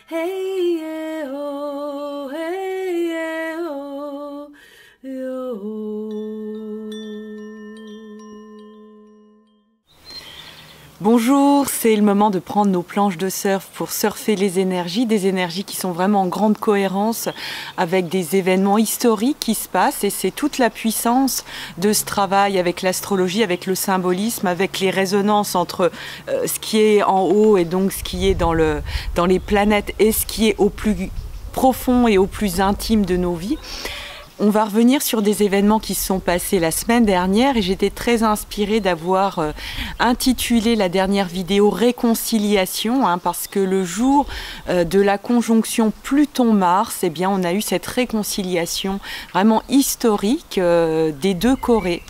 Hey, yeah, oh, hey, yeah, oh, yo. Bonjour, c'est le moment de prendre nos planches de surf pour surfer les énergies, des énergies qui sont vraiment en grande cohérence avec des événements historiques qui se passent, et c'est toute la puissance de ce travail avec l'astrologie, avec le symbolisme, avec les résonances entre ce qui est en haut et donc ce qui est dans les planètes et ce qui est au plus profond et au plus intime de nos vies. On va revenir sur des événements qui se sont passés la semaine dernière, et j'étais très inspirée d'avoir intitulé la dernière vidéo Réconciliation, parce que le jour de la conjonction Pluton-Mars, eh bien, on a eu cette réconciliation vraiment historique des deux Corées.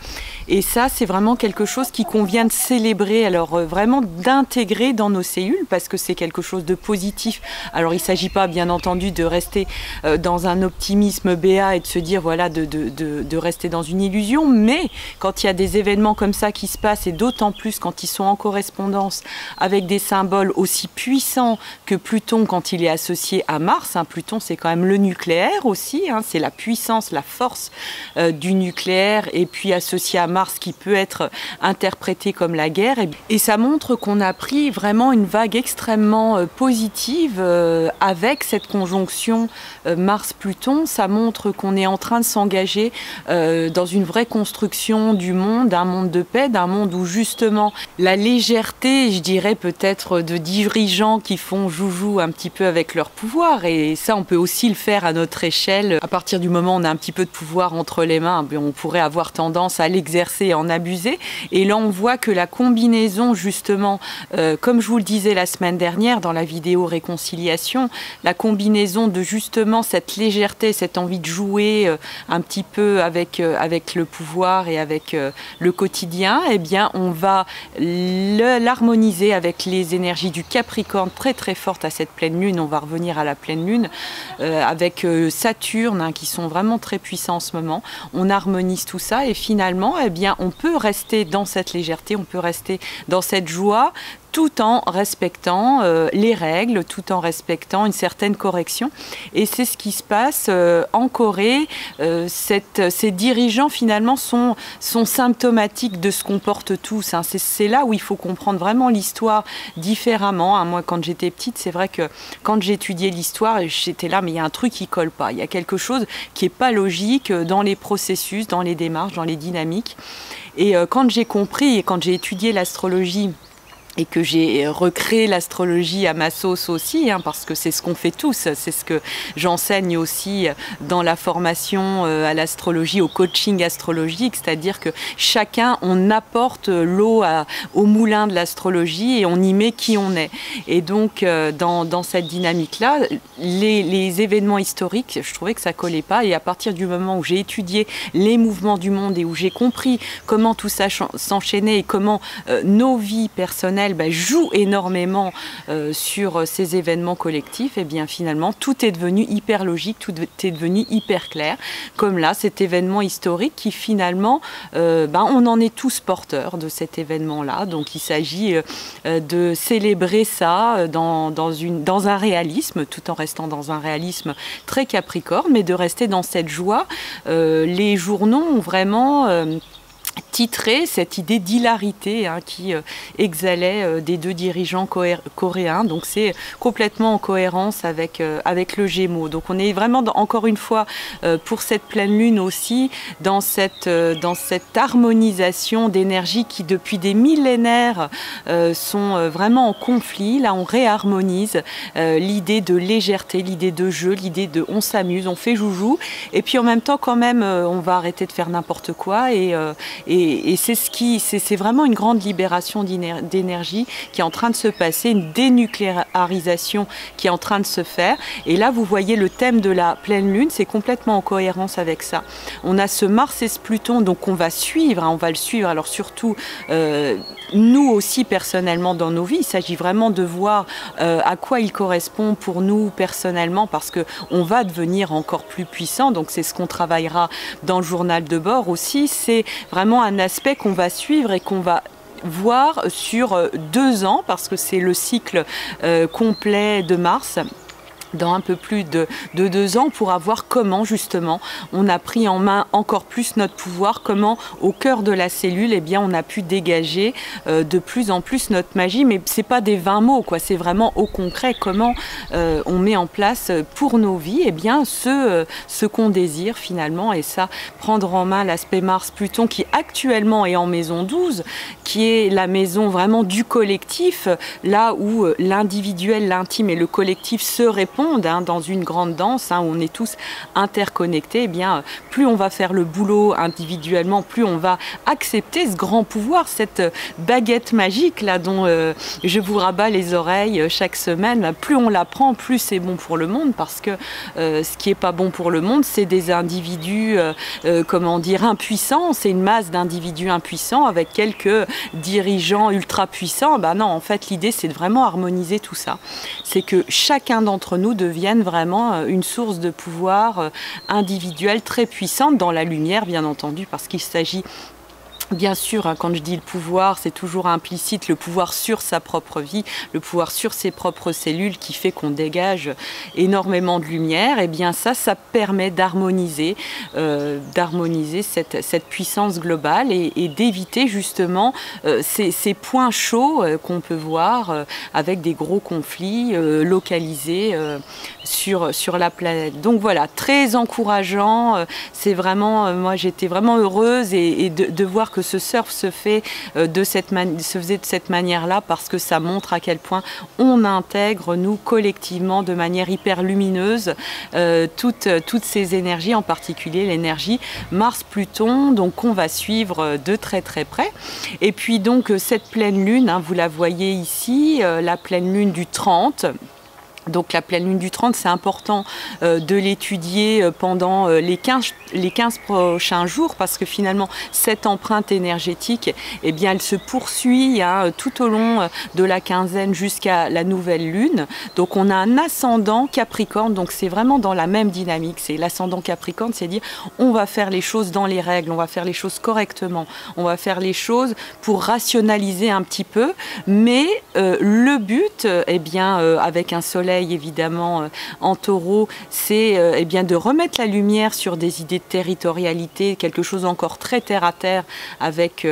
Et ça, c'est vraiment quelque chose qui convient de célébrer, alors vraiment d'intégrer dans nos cellules, parce que c'est quelque chose de positif. Alors il ne s'agit pas, bien entendu, de rester dans un optimisme béat et de se dire, voilà, de rester dans une illusion, mais quand il y a des événements comme ça qui se passent, et d'autant plus quand ils sont en correspondance avec des symboles aussi puissants que Pluton quand il est associé à Mars, Pluton c'est quand même le nucléaire aussi, c'est la puissance, la force du nucléaire, et puis associé à Mars qui peut être interprété comme la guerre, et ça montre qu'on a pris vraiment une vague extrêmement positive avec cette conjonction Mars-Pluton. Ça montre qu'on est en train de s'engager dans une vraie construction du monde, d'un monde de paix, d'un monde où justement la légèreté, je dirais peut-être de dirigeants qui font joujou un petit peu avec leur pouvoir, et ça on peut aussi le faire à notre échelle. À partir du moment où on a un petit peu de pouvoir entre les mains, on pourrait avoir tendance à l'exercer et en abuser, et là on voit que la combinaison justement, comme je vous le disais la semaine dernière dans la vidéo Réconciliation, la combinaison de justement cette légèreté, cette envie de jouer un petit peu avec le pouvoir et avec le quotidien, eh bien on va l'harmoniser avec les énergies du Capricorne très très fortes à cette pleine lune. On va revenir à la pleine lune avec Saturne qui sont vraiment très puissants en ce moment. On harmonise tout ça, et finalement eh bien, on peut rester dans cette légèreté, on peut rester dans cette joie, tout en respectant les règles, tout en respectant une certaine correction. Et c'est ce qui se passe en Corée. Ces dirigeants finalement sont symptomatiques de ce qu'on porte tous. C'est là où il faut comprendre vraiment l'histoire différemment. Moi, quand j'étais petite, c'est vrai que quand j'étudiais l'histoire, j'étais là, mais il y a un truc qui colle pas. Il y a quelque chose qui n'est pas logique dans les processus, dans les démarches, dans les dynamiques. Et quand j'ai compris et quand j'ai étudié l'astrologie, et que j'ai recréé l'astrologie à ma sauce aussi, parce que c'est ce qu'on fait tous, c'est ce que j'enseigne aussi dans la formation à l'astrologie, au coaching astrologique, c'est-à-dire que chacun, on apporte l'eau au moulin de l'astrologie et on y met qui on est. Et donc, dans cette dynamique-là, les événements historiques, je trouvais que ça collait pas, et à partir du moment où j'ai étudié les mouvements du monde et où j'ai compris comment tout ça s'enchaînait et comment nos vies personnelles joue énormément sur ces événements collectifs, et bien finalement tout est devenu hyper logique, tout est devenu hyper clair, comme là cet événement historique qui finalement on en est tous porteurs de cet événement là, donc il s'agit de célébrer ça dans un réalisme, tout en restant dans un réalisme très capricorne, mais de rester dans cette joie. Les journaux ont vraiment titré cette idée d'hilarité qui exhalait des deux dirigeants coréens. Donc c'est complètement en cohérence avec le Gémeaux. Donc on est vraiment encore une fois pour cette pleine lune aussi dans cette harmonisation d'énergie qui depuis des millénaires sont vraiment en conflit. Là on réharmonise l'idée de légèreté, l'idée de jeu, l'idée de on s'amuse, on fait joujou, et puis en même temps quand même on va arrêter de faire n'importe quoi, et c'est vraiment une grande libération d'énergie qui est en train de se passer, une dénucléarisation qui est en train de se faire. Et là, vous voyez le thème de la pleine lune, c'est complètement en cohérence avec ça. On a ce Mars et ce Pluton, donc on va suivre, on va le suivre. Alors surtout, nous aussi personnellement dans nos vies, il s'agit vraiment de voir à quoi il correspond pour nous personnellement, parce qu'on va devenir encore plus puissant. Donc c'est ce qu'on travaillera dans le journal de bord aussi. C'est vraiment un aspect qu'on va suivre et qu'on va voir sur 2 ans, parce que c'est le cycle complet de Mars. dans un peu plus de 2 ans pour voir comment justement on a pris en main encore plus notre pouvoir, comment au cœur de la cellule eh bien, on a pu dégager de plus en plus notre magie. Mais c'est pas des vains mots, quoi, c'est vraiment au concret comment on met en place pour nos vies eh bien, ce qu'on désire finalement. Et ça, prendre en main l'aspect Mars-Pluton qui actuellement est en maison 12, qui est la maison vraiment du collectif, là où l'individuel, l'intime et le collectif se répondent dans une grande danse où on est tous interconnectés. Eh bien, plus on va faire le boulot individuellement, plus on va accepter ce grand pouvoir, cette baguette magique là dont je vous rabats les oreilles chaque semaine. Plus on la prend, plus c'est bon pour le monde, parce que ce qui est pas bon pour le monde, c'est des individus, comment dire, impuissants. C'est une masse d'individus impuissants avec quelques dirigeants ultra puissants. Ben non, en fait, l'idée, c'est de vraiment harmoniser tout ça. C'est que chacun d'entre nous devienne vraiment une source de pouvoir individuelle très puissante dans la lumière, bien entendu, parce qu'il s'agit bien sûr, quand je dis le pouvoir, c'est toujours implicite, le pouvoir sur sa propre vie, le pouvoir sur ses propres cellules qui fait qu'on dégage énormément de lumière. Et bien ça permet d'harmoniser cette puissance globale et d'éviter justement ces points chauds qu'on peut voir avec des gros conflits localisés sur la planète. Donc voilà, très encourageant. C'est vraiment, moi j'étais vraiment heureuse et de voir que ce surf se faisait de cette manière-là, parce que ça montre à quel point on intègre, nous, collectivement, de manière hyper lumineuse, toutes ces énergies, en particulier l'énergie Mars-Pluton, donc qu'on va suivre de très très près. Et puis donc cette pleine lune, vous la voyez ici, la pleine lune du 30. Donc la pleine lune du 30, c'est important de l'étudier pendant les 15 prochains jours, parce que finalement cette empreinte énergétique, eh bien, elle se poursuit tout au long de la quinzaine jusqu'à la nouvelle lune. Donc on a un ascendant Capricorne, donc c'est vraiment dans la même dynamique. C'est l'ascendant Capricorne, c'est dire on va faire les choses dans les règles, on va faire les choses correctement, on va faire les choses pour rationaliser un petit peu, mais le but, eh bien, avec un soleil évidemment en taureau, c'est eh bien de remettre la lumière sur des idées de territorialité, quelque chose encore très terre à terre avec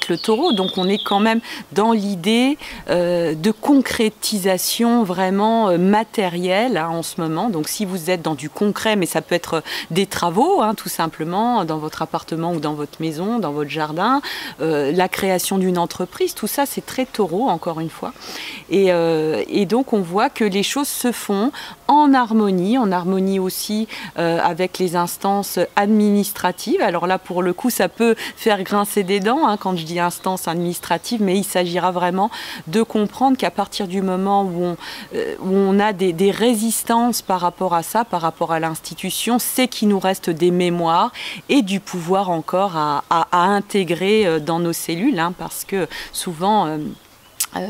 le taureau. Donc on est quand même dans l'idée de concrétisation vraiment matérielle en ce moment. Donc si vous êtes dans du concret, mais ça peut être des travaux tout simplement, dans votre appartement ou dans votre maison, dans votre jardin, la création d'une entreprise, tout ça c'est très taureau encore une fois. Et donc on voit que les choses se font en harmonie aussi avec les instances administratives. Alors là pour le coup ça peut faire grincer des dents quand je dis instance administrative, mais il s'agira vraiment de comprendre qu'à partir du moment où on a des résistances par rapport à ça, par rapport à l'institution, c'est qu'il nous reste des mémoires et du pouvoir encore à intégrer dans nos cellules, parce que souvent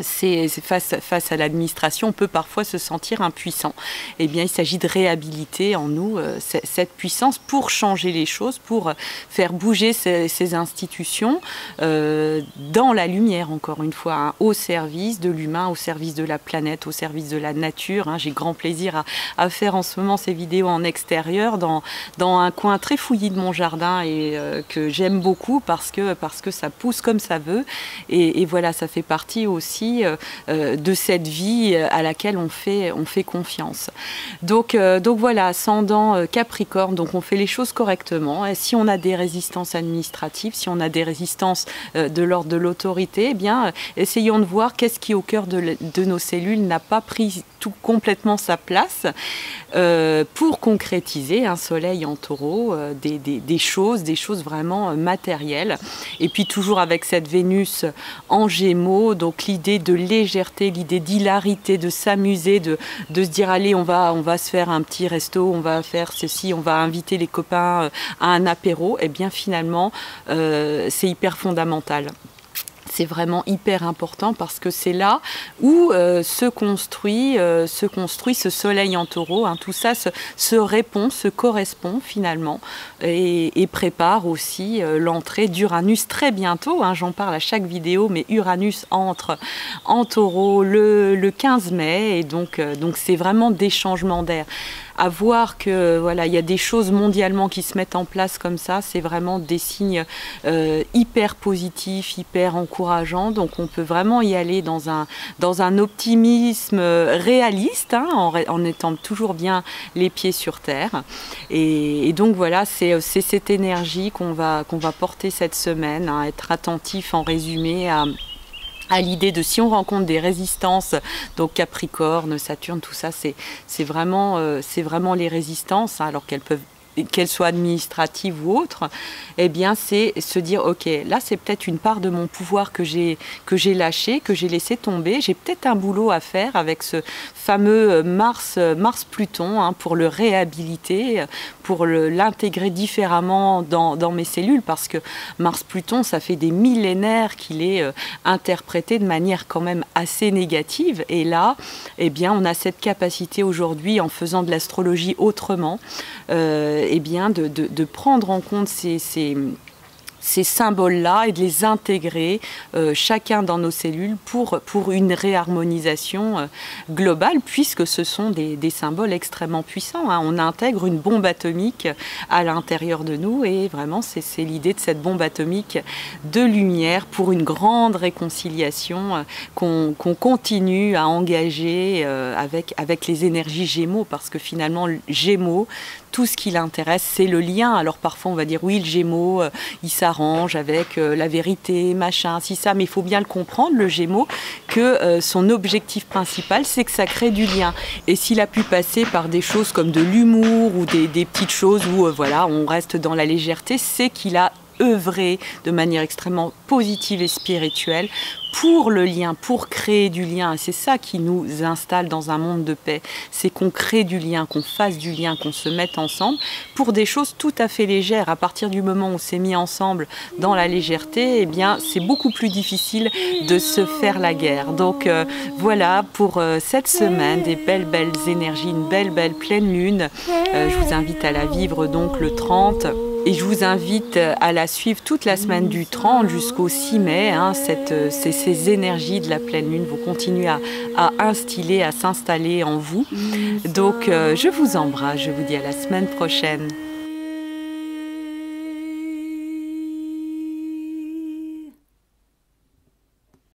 c'est face à l'administration, on peut parfois se sentir impuissant. Eh bien, il s'agit de réhabiliter en nous cette puissance pour changer les choses, pour faire bouger ces institutions dans la lumière, encore une fois, au service de l'humain, au service de la planète, au service de la nature. J'ai grand plaisir à faire en ce moment ces vidéos en extérieur, dans un coin très fouillis de mon jardin et que j'aime beaucoup parce que ça pousse comme ça veut. Et voilà, ça fait partie aussi de cette vie à laquelle on fait confiance. Donc voilà, ascendant Capricorne, donc on fait les choses correctement. Et si on a des résistances administratives, si on a des résistances de l'ordre de l'autorité, eh bien, essayons de voir qu'est-ce qui au cœur de nos cellules n'a pas pris complètement sa place pour concrétiser un soleil en taureau, des choses vraiment matérielles. Et puis toujours avec cette Vénus en Gémeaux, donc l'idée de légèreté, l'idée d'hilarité, de s'amuser, de se dire allez on va se faire un petit resto, on va faire ceci, on va inviter les copains à un apéro. Et bien finalement c'est hyper fondamental. C'est vraiment hyper important parce que c'est là où se construit ce soleil en taureau. Hein. Tout ça se répond, se correspond finalement et prépare aussi l'entrée d'Uranus très bientôt. Hein. J'en parle à chaque vidéo, mais Uranus entre en taureau le 15 mai et donc c'est vraiment des changements d'air. À voir que voilà, il y a des choses mondialement qui se mettent en place comme ça, c'est vraiment des signes hyper positifs, hyper encourageants. Donc on peut vraiment y aller dans un optimisme réaliste, hein, en étant toujours bien les pieds sur terre. Et donc voilà, c'est cette énergie qu'on va porter cette semaine, hein, être attentif en résumé à l'idée de si on rencontre des résistances, donc Capricorne, Saturne, tout ça, c'est vraiment les résistances, hein, alors qu'elles soient administratives ou autres, eh bien c'est se dire ok, là c'est peut-être une part de mon pouvoir que j'ai lâché, que j'ai laissé tomber, j'ai peut-être un boulot à faire avec ce fameux Mars-Pluton, hein, pour le réhabiliter, pour l'intégrer différemment dans mes cellules, parce que Mars-Pluton, ça fait des millénaires qu'il est interprété de manière quand même assez négative, et là, eh bien on a cette capacité aujourd'hui, en faisant de l'astrologie autrement, eh bien de prendre en compte ces symboles-là et de les intégrer chacun dans nos cellules pour une réharmonisation globale, puisque ce sont des symboles extrêmement puissants. Hein. On intègre une bombe atomique à l'intérieur de nous et vraiment c'est l'idée de cette bombe atomique de lumière pour une grande réconciliation qu'on continue à engager avec les énergies Gémeaux, parce que finalement Gémeaux, tout ce qui l'intéresse, c'est le lien. Alors parfois on va dire oui, le Gémeaux, il s'arrange avec la vérité, machin, si ça, mais il faut bien le comprendre, le Gémeaux, que son objectif principal, c'est que ça crée du lien. Et s'il a pu passer par des choses comme de l'humour ou des petites choses où voilà, on reste dans la légèreté, c'est qu'il a œuvrer de manière extrêmement positive et spirituelle pour le lien, pour créer du lien. Et c'est ça qui nous installe dans un monde de paix. C'est qu'on crée du lien, qu'on fasse du lien, qu'on se mette ensemble pour des choses tout à fait légères. À partir du moment où on s'est mis ensemble dans la légèreté, eh bien, c'est beaucoup plus difficile de se faire la guerre. Donc voilà pour cette semaine, des belles énergies, une belle pleine lune. Je vous invite à la vivre donc le 30. Et je vous invite à la suivre toute la semaine du 30 jusqu'au 6 mai. Hein, ces énergies de la pleine lune vont continuer à instiller, à s'installer en vous. Donc je vous embrasse, je vous dis à la semaine prochaine.